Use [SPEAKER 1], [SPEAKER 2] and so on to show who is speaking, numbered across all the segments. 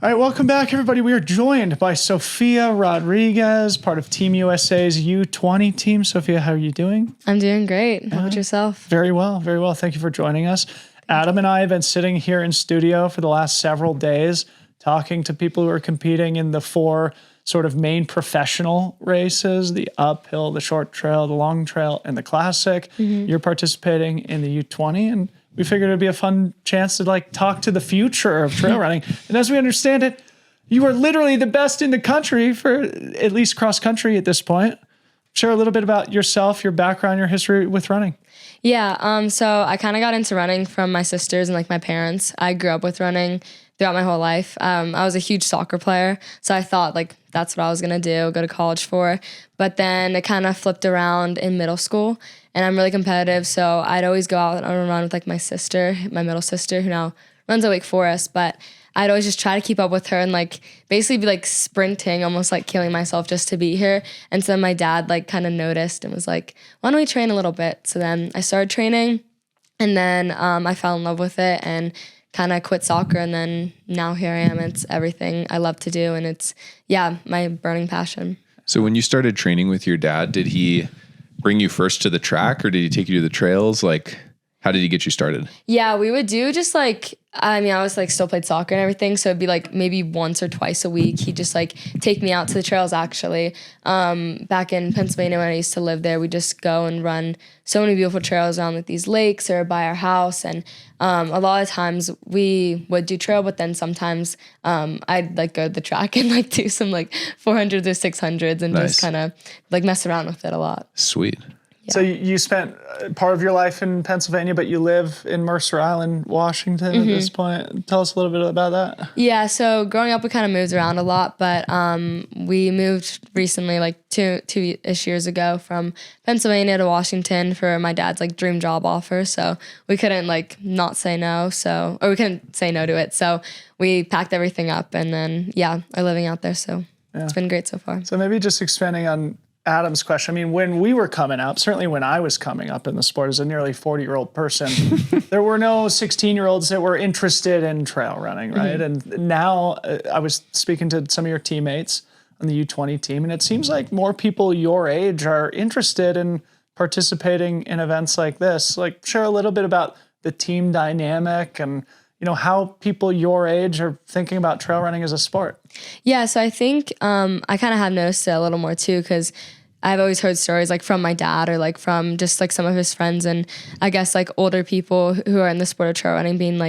[SPEAKER 1] All right, welcome back, everybody. We are joined by Sophia Rodriguez, part of Team USA's U20 team. Sophia, how are you doing?
[SPEAKER 2] I'm doing great. How about yourself?
[SPEAKER 1] Very well, very well. Thank you for joining us. Adam and I have been sitting here in studio for the last several days talking to people who are competing in the 4 sort of main professional races, the uphill, the short trail, the long trail, and the classic. You're participating in the U20, and we figured it'd be a fun chance to talk to the future of trail running. And as we understand it, you are literally the best in the country for at least cross country at this point. Share a little bit about yourself, your background, your history with running.
[SPEAKER 2] Yeah. So I kind of got into running from my sisters and my parents. I grew up with running throughout my whole life. I was a huge soccer player, so I thought that's what I was gonna do, go to college for. But then it kind of flipped around in middle school, and I'm really competitive, so I'd always go out and run with my sister, my middle sister, who now runs at Wake Forest. But I'd always just try to keep up with her and basically be sprinting, almost killing myself just to be here. And so then my dad kind of noticed and was like, why don't we train a little bit? So then I started training, and then I fell in love with it and kind of quit soccer, and then now here I am. It's everything I love to do, and it's my burning passion.
[SPEAKER 3] So when you started training with your dad, did he bring you first to the track, or did he take you to the trails? How did he get you started? Yeah,
[SPEAKER 2] we would do just I was still played soccer and everything, so it'd be maybe once or twice a week. He'd just take me out to the trails. Actually, back in Pennsylvania when I used to live there, we'd just go and run so many beautiful trails around these lakes or by our house. And a lot of times we would do trail, but then sometimes I'd go to the track and do some 400s or 600s and
[SPEAKER 3] Nice.
[SPEAKER 2] just kind of mess around with it a lot.
[SPEAKER 3] Sweet.
[SPEAKER 2] Yeah.
[SPEAKER 1] So you spent part of your life in Pennsylvania, but you live in Mercer Island, Washington at this point. Tell us a little bit about that.
[SPEAKER 2] Yeah, so growing up, we kind of moved around a lot, but we moved recently, two-ish years ago, from Pennsylvania to Washington for my dad's dream job offer. So we couldn't not say no, or we couldn't say no to it. So we packed everything up, and then are living out there. So it's been great so far.
[SPEAKER 1] So maybe just expanding on Adam's question. I mean, when we were coming up, certainly when I was coming up in the sport as a nearly 40-year-old person, there were no 16-year-olds that were interested in trail running, right? And now I was speaking to some of your teammates on the U20 team, and it seems like more people your age are interested in participating in events like this. Share a little bit about the team dynamic and how people your age are thinking about trail running as a sport.
[SPEAKER 2] Yeah, so I think I kind of have noticed it a little more too, because I've always heard stories from my dad or from just some of his friends, and I guess older people who are in the sport of trail running being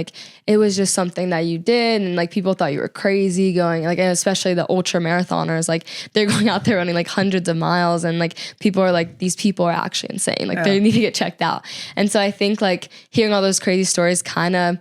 [SPEAKER 2] it was just something that you did, and people thought you were crazy going, and especially the ultra marathoners, they're going out there running hundreds of miles, and people are these people are actually insane, they need to get checked out. And so I think hearing all those crazy stories kind of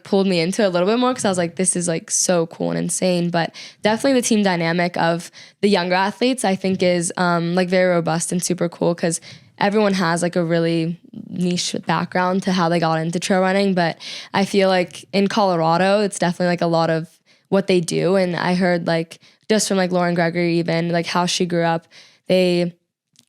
[SPEAKER 2] pulled me into it a little bit more, because I was this is so cool and insane. But definitely the team dynamic of the younger athletes, I think, is very robust and super cool, because everyone has a really niche background to how they got into trail running. But I feel in Colorado, it's definitely a lot of what they do. And I heard just from Lauren Gregory, even how she grew up, they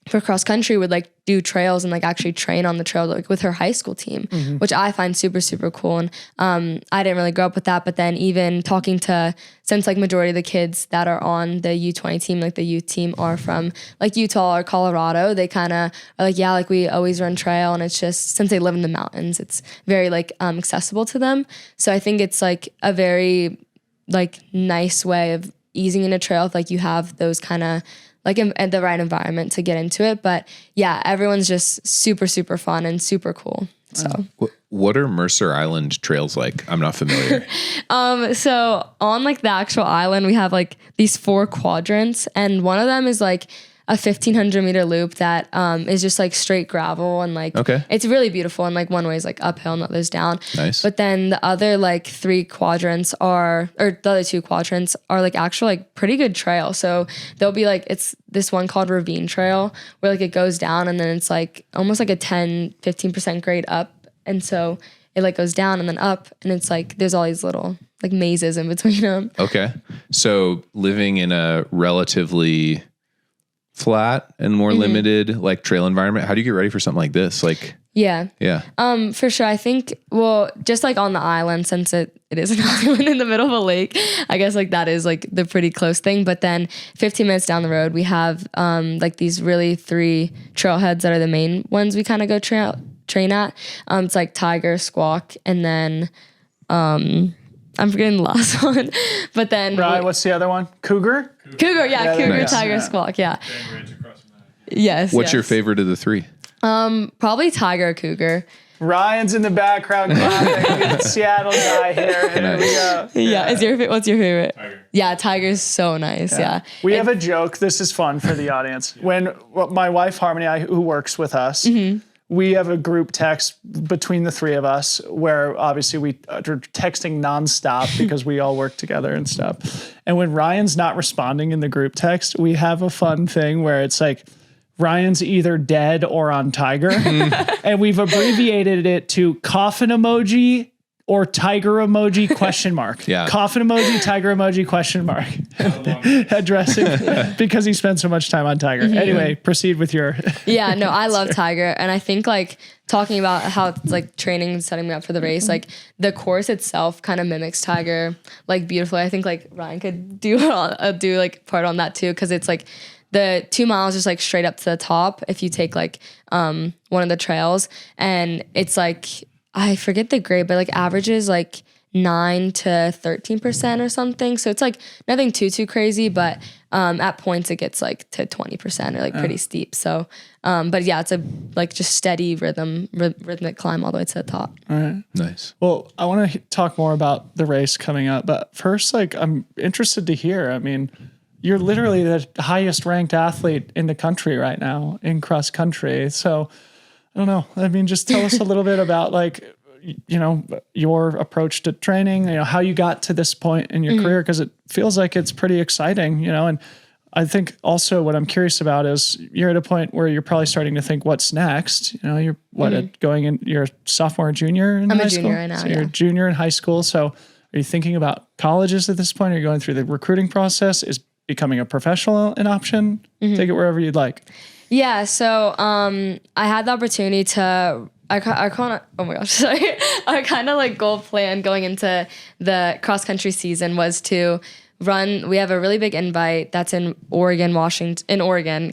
[SPEAKER 2] for cross country would do trails and actually train on the trail with her high school team, which I find super, super cool. And I didn't really grow up with that, but then even talking to, since majority of the kids that are on the U20 team, the youth team, are from Utah or Colorado, they kind of are we always run trail, and it's just, since they live in the mountains, it's very accessible to them. So I think it's a very nice way of easing into trail if you have those kind of in the right environment to get into it. But yeah, everyone's just super, super fun and super cool. So
[SPEAKER 3] what are Mercer Island trails like? I'm not familiar.
[SPEAKER 2] So on the actual island, we have these 4 quadrants, and one of them is a 1,500-meter loop that is just straight gravel, and
[SPEAKER 3] okay.
[SPEAKER 2] It's really beautiful, and one way is uphill and the other's down.
[SPEAKER 3] Nice.
[SPEAKER 2] But then the other 3 quadrants are, or the other 2 quadrants are actual pretty good trail. So there'll be it's this one called Ravine Trail, where it goes down, and then it's almost a 10-15% grade up, and so it goes down and then up, and it's there's all these little mazes in between them.
[SPEAKER 3] Okay. So living in a relatively flat and more limited trail environment, how do you get ready for something like this?
[SPEAKER 2] Yeah.
[SPEAKER 3] Yeah.
[SPEAKER 2] For sure. I think, well, just like on the island, since it is an island in the middle of a lake, I guess like that is like the pretty close thing. But then 15 minutes down the road, we have like these really 3 trailheads that are the main ones we kind of go train at. It's like Tiger, Squawk, and then I'm forgetting the last one. But then
[SPEAKER 1] Right, what's the other one? Cougar?
[SPEAKER 2] Cougar, yeah, Cougar,
[SPEAKER 3] nice.
[SPEAKER 2] Tiger,
[SPEAKER 1] Yeah.
[SPEAKER 2] Squawk, yeah. Yes.
[SPEAKER 3] What's your
[SPEAKER 2] yes.
[SPEAKER 3] favorite of the 3?
[SPEAKER 2] Probably Tiger or Cougar.
[SPEAKER 1] Ryan's in the background clapping. Seattle guy here. Here we go.
[SPEAKER 2] Yeah. What's your favorite? Tiger. Yeah, Tiger's so nice. Yeah.
[SPEAKER 1] We have a joke. This is fun for the audience. When my wife Harmony, who works with us, we have a group text between the 3 of us where obviously we are texting nonstop because we all work together and stuff. And when Ryan's not responding in the group text, we have a fun thing where it's like, Ryan's either dead or on Tiger. And we've abbreviated it to coffin emoji or tiger emoji ?
[SPEAKER 3] Yeah.
[SPEAKER 1] Coffin emoji, tiger emoji ? Addressing because he spent so much time on Tiger. Anyway, proceed with your.
[SPEAKER 2] Yeah, no, I love Tiger. And I think like talking about how it's like training and setting me up for the race, like the course itself kind of mimics Tiger like beautifully. I think like Ryan could do like part on that too. Cause it's like the 2 miles just like straight up to the top if you take like one of the trails, and it's like I forget the grade, but like averages like 9 to 13% or something. So it's like nothing too crazy, but at points it gets like to 20% or like pretty steep. So but yeah, it's a like just steady rhythmic climb all the way to the top.
[SPEAKER 1] All right.
[SPEAKER 3] Nice.
[SPEAKER 1] Well, I want to talk more about the race coming up, but first, like, I'm interested to hear. I mean, you're literally the highest ranked athlete in the country right now in cross country. So I don't know. I mean, just tell us a little bit about like, you know, your approach to training, you know, how you got to this point in your career, because it feels like it's pretty exciting, you know. And I think also what I'm curious about is you're at a point where you're probably starting to think what's next. You know, you're going in, you're a sophomore or junior in high school?
[SPEAKER 2] I'm a junior right now,
[SPEAKER 1] So you're a junior in high school. So are you thinking about colleges at this point? Are you going through the recruiting process? Is becoming a professional an option? Take it wherever you'd like.
[SPEAKER 2] Yeah, so I had the opportunity to I kind of, oh my gosh, sorry. Our kind of like goal plan going into the cross country season was to run. We have a really big invite that's in Oregon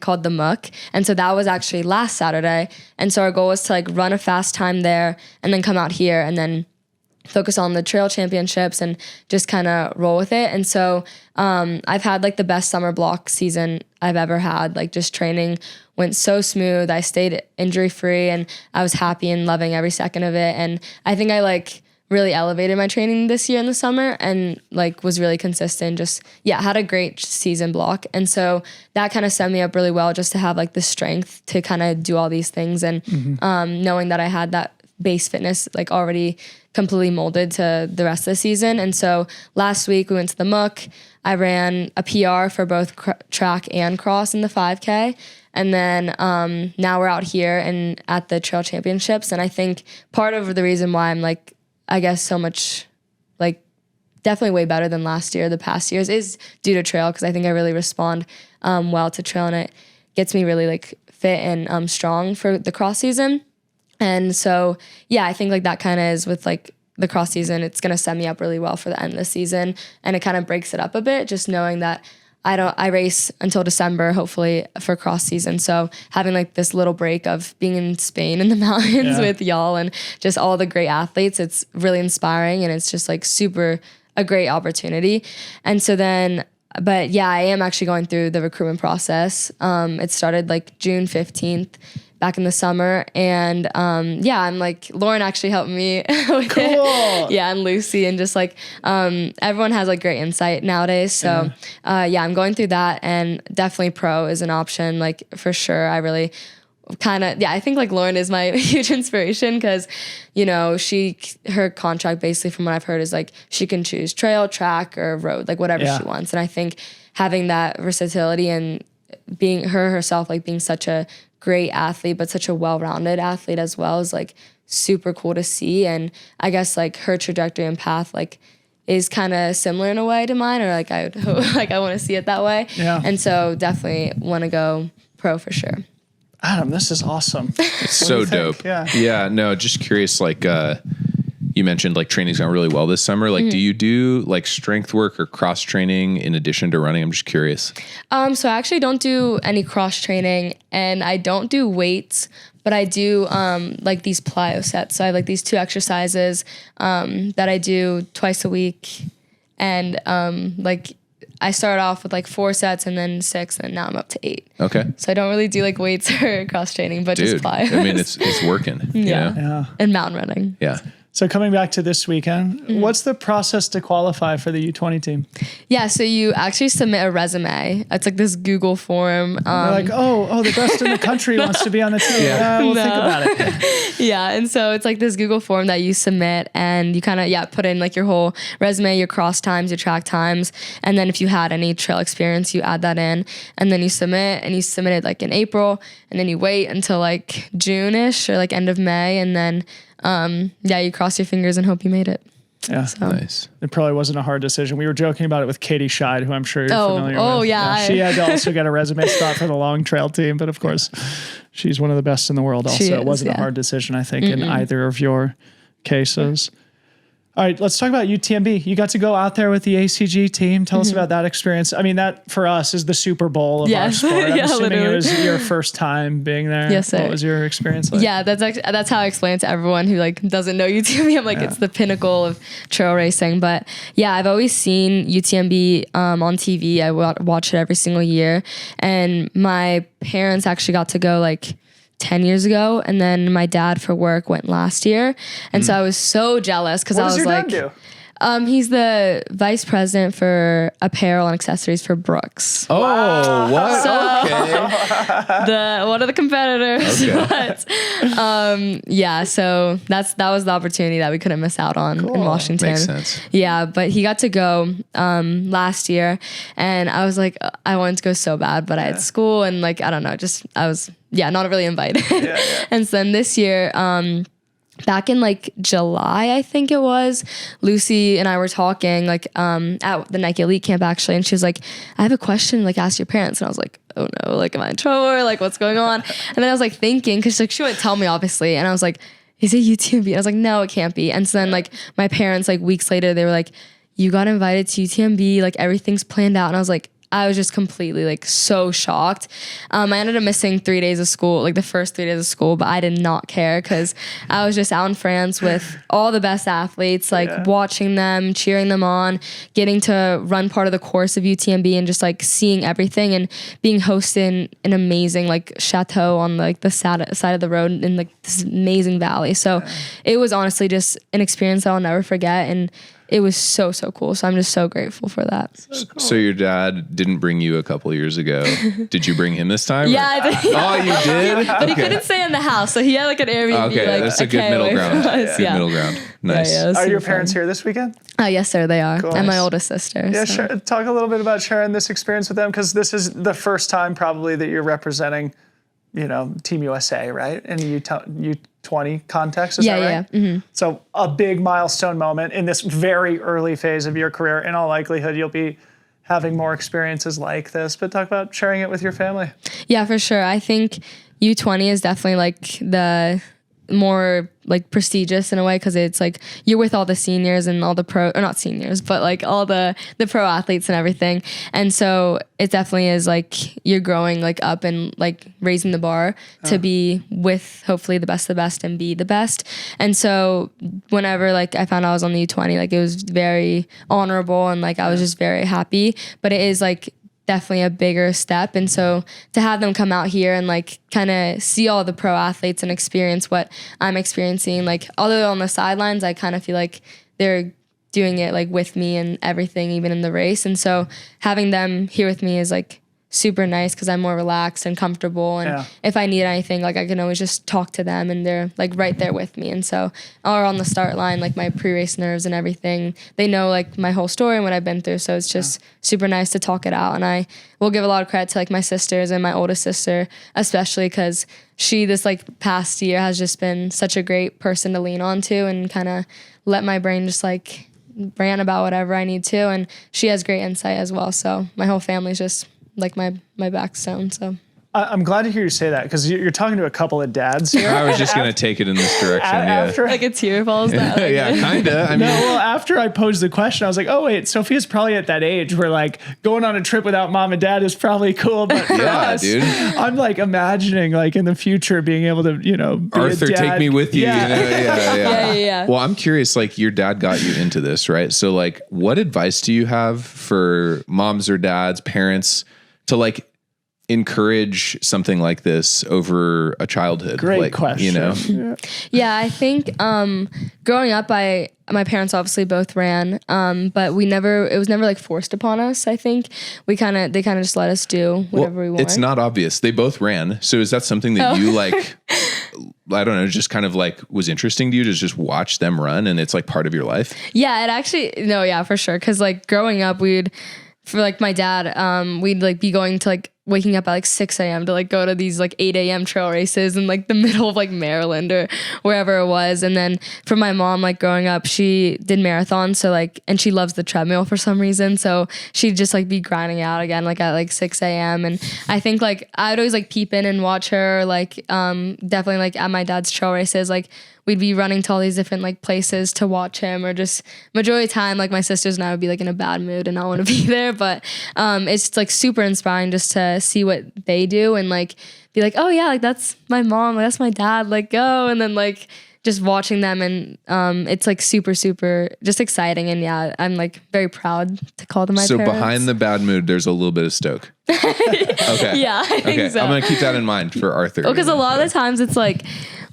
[SPEAKER 2] called the Muck. And so that was actually last Saturday. And so our goal was to like run a fast time there and then come out here and then focus on the trail championships and just kind of roll with it. And so I've had like the best summer block season I've ever had. Like just training went so smooth. I stayed injury free and I was happy and loving every second of it. And I think I like really elevated my training this year in the summer and like was really consistent. Just, yeah, had a great season block. And so that kind of set me up really well just to have like the strength to kind of do all these things. And knowing that I had that base fitness like already completely molded to the rest of the season. And so last week we went to the Muck. I ran a PR for both track and cross in the 5K. And then now we're out here and at the trail championships. And I think part of the reason why I'm like, I guess so much like definitely way better than last year, the past years, is due to trail, because I think I really respond well to trail and it gets me really like fit and strong for the cross season. And so, yeah, I think like that kind of is with like the cross season, it's going to set me up really well for the end of the season. And it kind of breaks it up a bit, just knowing that I race until December, hopefully for cross season. So having like this little break of being in Spain in the mountains with y'all and just all the great athletes, it's really inspiring. And it's just like super a great opportunity. And so then, but yeah, I am actually going through the recruitment process. It started like June 15th. Back in the summer. And yeah, I'm like, Lauren actually helped me with it. Yeah, and Lucy, and just like everyone has like great insight nowadays. So yeah, I'm going through that, and definitely pro is an option, like for sure. I really kind of, yeah, I think like Lauren is my huge inspiration, because, you know, her contract basically from what I've heard is like she can choose trail, track, or road, like whatever she wants. And I think having that versatility and being herself, like being such a great athlete, but such a well-rounded athlete as well, is like super cool to see. And I guess like her trajectory and path like is kind of similar in a way to mine, or like I would hope, like I want to see it that way. Yeah. And so definitely want to go pro for sure.
[SPEAKER 1] Adam, this is awesome.
[SPEAKER 3] It's so dope. Yeah. No, just curious, like, you mentioned like training's gone really well this summer. Like, do you do like strength work or cross training in addition to running? I'm just curious.
[SPEAKER 2] So I actually don't do any cross training, and I don't do weights, but I do like these plyo sets. So I have like these 2 exercises that I do twice a week, and like I start off with like 4 sets and then 6, and now I'm up to 8.
[SPEAKER 3] Okay.
[SPEAKER 2] So I don't really do like weights or cross training, but just plyo.
[SPEAKER 3] I mean, it's working.
[SPEAKER 2] Yeah.
[SPEAKER 3] You know?
[SPEAKER 2] And mountain running.
[SPEAKER 3] Yeah.
[SPEAKER 1] So coming back to this weekend, what's the process to qualify for the U20 team?
[SPEAKER 2] Yeah, so you actually submit a resume. It's like this Google form.
[SPEAKER 1] They're like, oh, the best in the country wants to be on the team. Yeah, we'll think about it.
[SPEAKER 2] Yeah, and so it's like this Google form that you submit, and you kind of put in like your whole resume, your cross times, your track times, and then if you had any trail experience, you add that in, and then you submit, and you submit it like in April, and then you wait until like June-ish or like end of May, and then you cross your fingers and hope you made it.
[SPEAKER 1] Yeah.
[SPEAKER 2] So.
[SPEAKER 3] Nice.
[SPEAKER 1] It probably wasn't a hard decision. We were joking about it with Katie Scheid, who I'm sure you're familiar with.
[SPEAKER 2] Oh, yeah.
[SPEAKER 1] She had to also get a resume spot for the long trail team, but of course, she's one of the best in the world also. It wasn't a hard decision, I think, in either of your cases. All right, let's talk about UTMB. You got to go out there with the ACG team. Tell us about that experience. I mean, that for us is the Super Bowl of our sport. I'm assuming it was your first time being there.
[SPEAKER 2] Yes, sir.
[SPEAKER 1] What was your experience like?
[SPEAKER 2] Yeah, that's how I explain it to everyone who like doesn't know UTMB. I'm like, it's the pinnacle of trail racing. But yeah, I've always seen UTMB on TV. I watch it every single year, and my parents actually got to go like 10 years ago, and then my dad for work went last year, and so I was so jealous because I was like,
[SPEAKER 1] do?
[SPEAKER 2] He's the vice president for apparel and accessories for Brooks.
[SPEAKER 3] Oh, what?
[SPEAKER 2] So-
[SPEAKER 3] Okay.
[SPEAKER 2] One of the competitors.
[SPEAKER 3] Okay.
[SPEAKER 2] But so that was the opportunity that we couldn't miss out on in Washington.
[SPEAKER 3] Makes sense.
[SPEAKER 2] Yeah, but he got to go last year, and I was like, I wanted to go so bad, but I had school, and like I don't know, just I was not really invited. And so then this year, back in like July, I think it was, Lucy and I were talking like at the Nike Elite camp actually, and she was like, I have a question, like ask your parents. And I was like, oh no, like am I in trouble or like what's going on? And then I was like thinking, because like she wouldn't tell me obviously, and I was like, is it UTMB? And I was like, no, it can't be. And so then like my parents like weeks later, they were like, you got invited to UTMB, like everything's planned out. And I was like, I was just completely like so shocked. I ended up missing 3 days of school, like the first 3 days of school, but I did not care because I was just out in France with all the best athletes, like watching them, cheering them on, getting to run part of the course of UTMB and just like seeing everything and being hosted in an amazing like chateau on like the side of the road in like this amazing valley. So it was honestly just an experience I'll never forget. And it was so cool. So I'm just so grateful for that.
[SPEAKER 3] So your dad didn't bring you a couple years ago. Did you bring him this time?
[SPEAKER 2] Yeah, I did.
[SPEAKER 3] Oh, you did?
[SPEAKER 2] But he couldn't stay in the house, so he had like an Airbnb.
[SPEAKER 3] Okay,
[SPEAKER 2] like,
[SPEAKER 3] that's a good middle
[SPEAKER 2] away
[SPEAKER 3] ground.
[SPEAKER 2] from us.
[SPEAKER 3] Good middle ground. Nice.
[SPEAKER 2] Yeah,
[SPEAKER 1] Are your
[SPEAKER 2] super
[SPEAKER 1] parents
[SPEAKER 2] fun.
[SPEAKER 1] here this weekend?
[SPEAKER 2] Yes, sir, they are.
[SPEAKER 1] Cool.
[SPEAKER 2] And my
[SPEAKER 1] Nice.
[SPEAKER 2] oldest sister.
[SPEAKER 1] Yeah,
[SPEAKER 2] so.
[SPEAKER 1] sure. Talk a little bit about sharing this experience with them, because this is the first time probably that you're representing, Team USA, right? In the U20 context, is that right?
[SPEAKER 2] Yeah. Mm-hmm.
[SPEAKER 1] So a big milestone moment in this very early phase of your career. In all likelihood, you'll be having more experiences like this, but talk about sharing it with your family.
[SPEAKER 2] Yeah, for sure. I think U20 is definitely like the more like prestigious in a way, because it's like you're with all the seniors and all the not seniors, but like all the pro athletes and everything. And so it definitely is like you're growing like up and like raising the bar to be with hopefully the best of the best and be the best. And so whenever like I found out I was on the U20, like it was very honorable and like I was just very happy. But it is like definitely a bigger step. And so to have them come out here and like kind of see all the pro athletes and experience what I'm experiencing, like although on the sidelines, I kind of feel like they're doing it like with me and everything, even in the race. And so having them here with me is like super nice because I'm more relaxed and comfortable. And if I need anything, like I can always just talk to them and they're like right there with me. And so, or on the start line, like my pre-race nerves and everything, they know like my whole story and what I've been through. So it's just super nice to talk it out. And I will give a lot of credit to like my sisters and my oldest sister, especially because she this like past year has just been such a great person to lean on to and kind of let my brain just like rant about whatever I need to. And she has great insight as well. So my whole family's just like my backstone. So
[SPEAKER 1] I'm glad to hear you say that because you're talking to a couple of dads here.
[SPEAKER 3] I was just going to take it in this direction.
[SPEAKER 1] After,
[SPEAKER 2] like a tear falls down. Like
[SPEAKER 3] yeah, kind of. I mean,
[SPEAKER 1] after I posed the question, I was like, oh, wait, Sophia's probably at that age where like going on a trip without mom and dad is probably cool. But for us,
[SPEAKER 3] dude.
[SPEAKER 1] I'm like imagining like in the future being able to, be
[SPEAKER 3] Arthur,
[SPEAKER 1] a dad.
[SPEAKER 3] take me with you.
[SPEAKER 2] Yeah.
[SPEAKER 3] Well, I'm curious, like your dad got you into this, right? So like what advice do you have for moms or dads, parents to like encourage something like this over a childhood?
[SPEAKER 1] Great question.
[SPEAKER 2] Yeah, I think growing up, my parents obviously both ran, but it was never like forced upon us. I think they kind of just let us do whatever we want.
[SPEAKER 3] It's not obvious. They both ran. So is that something that you like, I don't know, just kind of like was interesting to you to just watch them run and it's like part of your life?
[SPEAKER 2] Yeah, it actually, no, yeah, for sure. Cause like growing up, for like my dad, we'd like be going to like waking up at like 6 a.m. to like go to these like 8 a.m. trail races in like the middle of like Maryland or wherever it was. And then for my mom, like growing up, she did marathons. So like, and she loves the treadmill for some reason. So she'd just like be grinding out again, like at like 6 a.m. And I think like I'd always like peep in and watch her, like definitely like at my dad's trail races, like we'd be running to all these different like places to watch him, or just majority of the time, like my sisters and I would be like in a bad mood and not want to be there. But it's like super inspiring just to see what they do and like be like, oh yeah, like that's my mom, like, that's my dad, like go. And then like just watching them and it's like super, super just exciting. And yeah, I'm like very proud to call them my parents.
[SPEAKER 3] So behind the bad mood, there's a little bit of stoke. Okay.
[SPEAKER 2] Yeah, I think so.
[SPEAKER 3] I'm going to keep that in mind for Arthur.
[SPEAKER 2] Because a lot of the times it's like,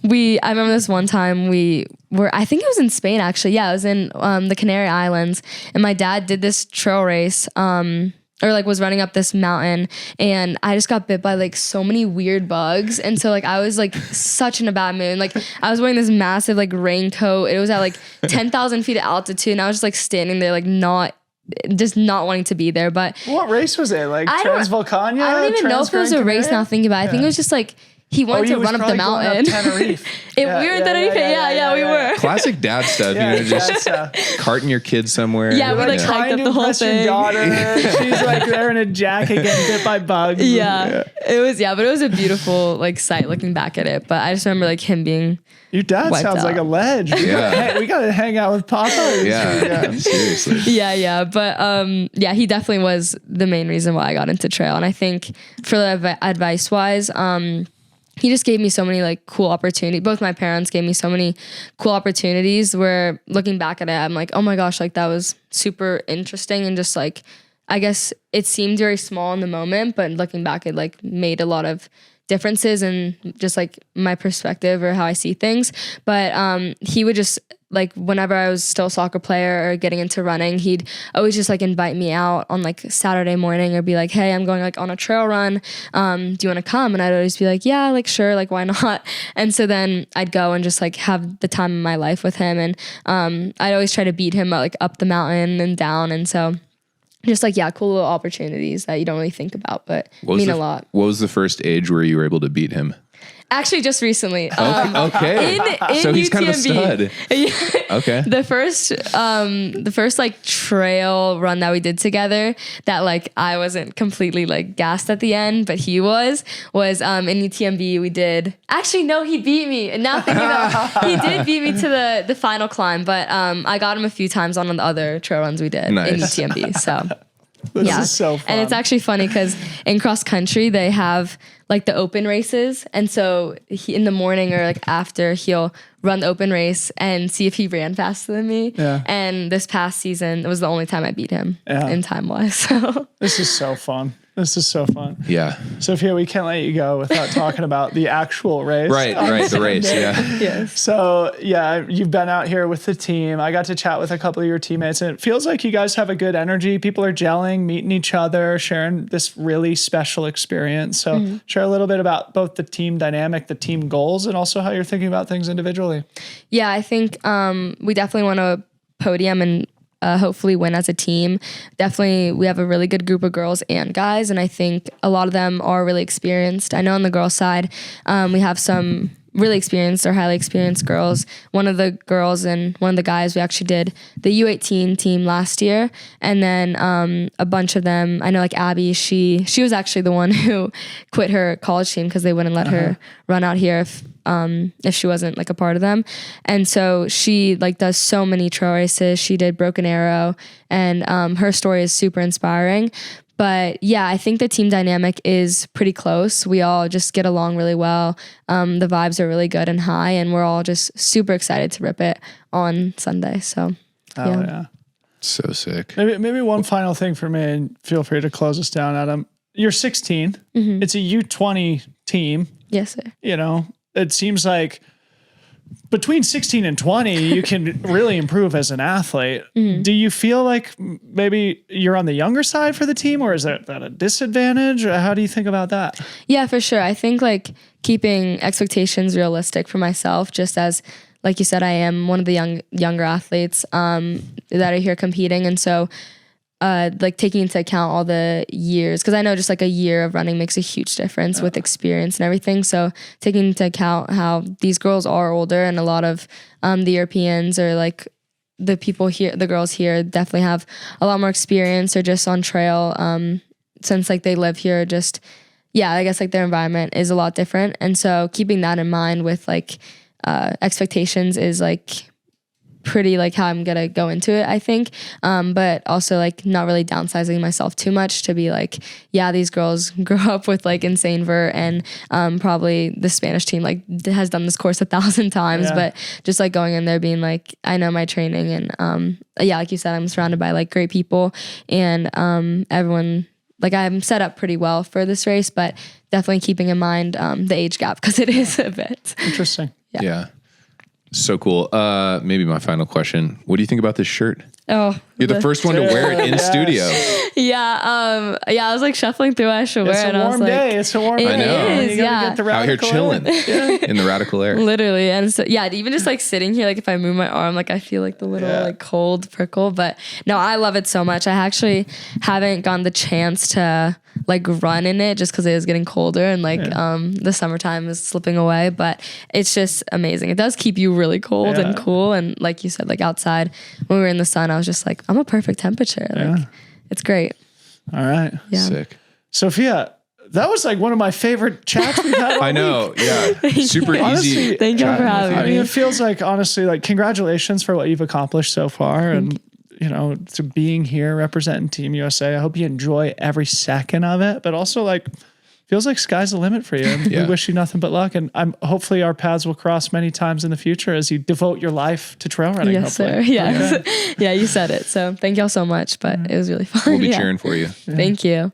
[SPEAKER 2] I remember this one time I think it was in Spain actually. Yeah, it was in the Canary Islands, and my dad did this trail race, or like was running up this mountain, and I just got bit by like so many weird bugs. And so like I was like such in a bad mood. Like I was wearing this massive like raincoat. It was at like 10,000 feet of altitude, and I was just like standing there like not wanting to be there. But
[SPEAKER 1] what race was it? Like Transvolcania?
[SPEAKER 2] I don't even know if it was a race now thinking about it. I think it was just like he wanted to run up the mountain.
[SPEAKER 1] Tenerife.
[SPEAKER 2] We were in Tenerife. Yeah, we were.
[SPEAKER 3] Classic dad stuff. Just carting your kids somewhere.
[SPEAKER 2] Yeah, we like hiked up the whole thing.
[SPEAKER 1] Your daughter. She's like there in a jacket getting bit by bugs.
[SPEAKER 2] Yeah, it was. Yeah, but it was a beautiful like sight looking back at it. But I just remember like him being.
[SPEAKER 1] Your dad sounds like a ledge. We gotta hang out with Papa.
[SPEAKER 3] Yeah, seriously.
[SPEAKER 2] Yeah. But he definitely was the main reason why I got into trail. And I think for the advice wise, he just gave me so many like cool opportunities. Both my parents gave me so many cool opportunities where looking back at it, I'm like, oh my gosh, like that was super interesting. And just like, I guess it seemed very small in the moment, but looking back, it like made a lot of differences in just like my perspective or how I see things. But he would just like whenever I was still a soccer player or getting into running, he'd always just like invite me out on like Saturday morning or be like, hey, I'm going like on a trail run. Do you want to come? And I'd always be like, yeah, like sure, like why not? And so then I'd go and just like have the time of my life with him. And I'd always try to beat him like up the mountain and down. And so just like, yeah, cool little opportunities that you don't really think about, but mean a lot.
[SPEAKER 3] What was the first age where you were able to beat him?
[SPEAKER 2] Actually, just recently.
[SPEAKER 3] Okay.
[SPEAKER 2] In
[SPEAKER 3] so he's
[SPEAKER 2] UTMB,
[SPEAKER 3] kind of a stud.
[SPEAKER 2] Yeah.
[SPEAKER 3] Okay.
[SPEAKER 2] The first like trail run that we did together that like I wasn't completely like gassed at the end, but he was in UTMB. We did. Actually, no, he beat me. And now thinking about he did beat me to the final climb, but I got him a few times on the other trail runs we did in UTMB. So.
[SPEAKER 1] This is so fun.
[SPEAKER 2] And it's actually funny because in cross country, they have like the open races. And so in the morning or like after, he'll run the open race and see if he ran faster than me. Yeah. And this past season, it was the only time I beat him in time wise. So
[SPEAKER 1] this is so fun. This is so fun.
[SPEAKER 3] Yeah.
[SPEAKER 1] Sophia, we can't let you go without talking about the actual race.
[SPEAKER 3] Right, the race, yeah.
[SPEAKER 2] Yes.
[SPEAKER 1] So, yeah, you've been out here with the team. I got to chat with a couple of your teammates, and it feels like you guys have a good energy. People are gelling, meeting each other, sharing this really special experience. So share a little bit about both the team dynamic, the team goals, and also how you're thinking about things individually.
[SPEAKER 2] Yeah, I think we definitely want to podium and hopefully win as a team. Definitely, we have a really good group of girls and guys, and I think a lot of them are really experienced. I know on the girls' side, we have some really experienced or highly experienced girls. One of the girls and one of the guys, we actually did the U18 team last year. And then a bunch of them, I know like Abby, she was actually the one who quit her college team because they wouldn't let her run out here if she wasn't like a part of them. And so she like does so many trail races. She did Broken Arrow, and her story is super inspiring. But yeah, I think the team dynamic is pretty close. We all just get along really well. The vibes are really good and high, and we're all just super excited to rip it on Sunday. So
[SPEAKER 1] yeah.
[SPEAKER 3] So sick.
[SPEAKER 1] Maybe one final thing for me, and feel free to close us down, Adam. You're 16. It's a U20 team.
[SPEAKER 2] Yes, sir.
[SPEAKER 1] You know, it seems like between 16 and 20, you can really improve as an athlete. Do you feel like maybe you're on the younger side for the team, or is that a disadvantage? Or how do you think about that?
[SPEAKER 2] Yeah, for sure. I think like keeping expectations realistic for myself, just as like you said, I am one of the younger athletes that are here competing. And so like taking into account all the years, because I know just like a year of running makes a huge difference with experience and everything. So taking into account how these girls are older, and a lot of the Europeans or like the people here, the girls here definitely have a lot more experience, or just on trail since like they live here. Just I guess like their environment is a lot different. And so keeping that in mind with like expectations is like pretty like how I'm gonna go into it, I think. But also like not really downsizing myself too much to be like, yeah, these girls grow up with like insane vert, and probably the Spanish team like has done this course 1,000 times, but just like going in there being like, I know my training, and like you said, I'm surrounded by like great people, and everyone, like I'm set up pretty well for this race, but definitely keeping in mind the age gap, because it is a bit
[SPEAKER 1] Interesting.
[SPEAKER 3] Yeah. So cool. Maybe my final question. What do you think about this shirt?
[SPEAKER 2] Oh,
[SPEAKER 3] You're the first one to wear it in studio.
[SPEAKER 2] I was like shuffling through. I should wear it.
[SPEAKER 1] It's a warm day. It's a warm day.
[SPEAKER 3] I know.
[SPEAKER 2] Is,
[SPEAKER 1] You gotta get the
[SPEAKER 3] Out here
[SPEAKER 1] radical
[SPEAKER 3] chilling in the radical air.
[SPEAKER 2] Literally. And so, even just like sitting here, like if I move my arm, like I feel like the little like cold prickle. But no, I love it so much. I actually haven't gotten the chance to like run in it just because it was getting colder, and like the summertime is slipping away. But it's just amazing. It does keep you really cold and cool. And like you said, like outside when we were in the sun, I was just like, I'm a perfect temperature. Like it's great.
[SPEAKER 1] All right.
[SPEAKER 2] Yeah.
[SPEAKER 3] Sick.
[SPEAKER 1] Sophia, that was like one of my favorite chats we've had all
[SPEAKER 3] I know.
[SPEAKER 1] week.
[SPEAKER 3] Yeah. Super easy.
[SPEAKER 1] Honestly,
[SPEAKER 2] Thank you for
[SPEAKER 3] chatting with
[SPEAKER 2] having
[SPEAKER 3] you.
[SPEAKER 1] I mean, it feels like, honestly, like congratulations for what you've accomplished so far. And, you know, to being here representing Team USA. I hope you enjoy every second of it, but also like, feels like sky's the limit for you. And we wish you nothing but luck. And hopefully our paths will cross many times in the future as you devote your life to trail running.
[SPEAKER 2] Yes,
[SPEAKER 1] hopefully.
[SPEAKER 2] sir. Yes. Yeah, you said it. So thank y'all so much, but it was really fun.
[SPEAKER 3] We'll be cheering for you.
[SPEAKER 2] Thank you.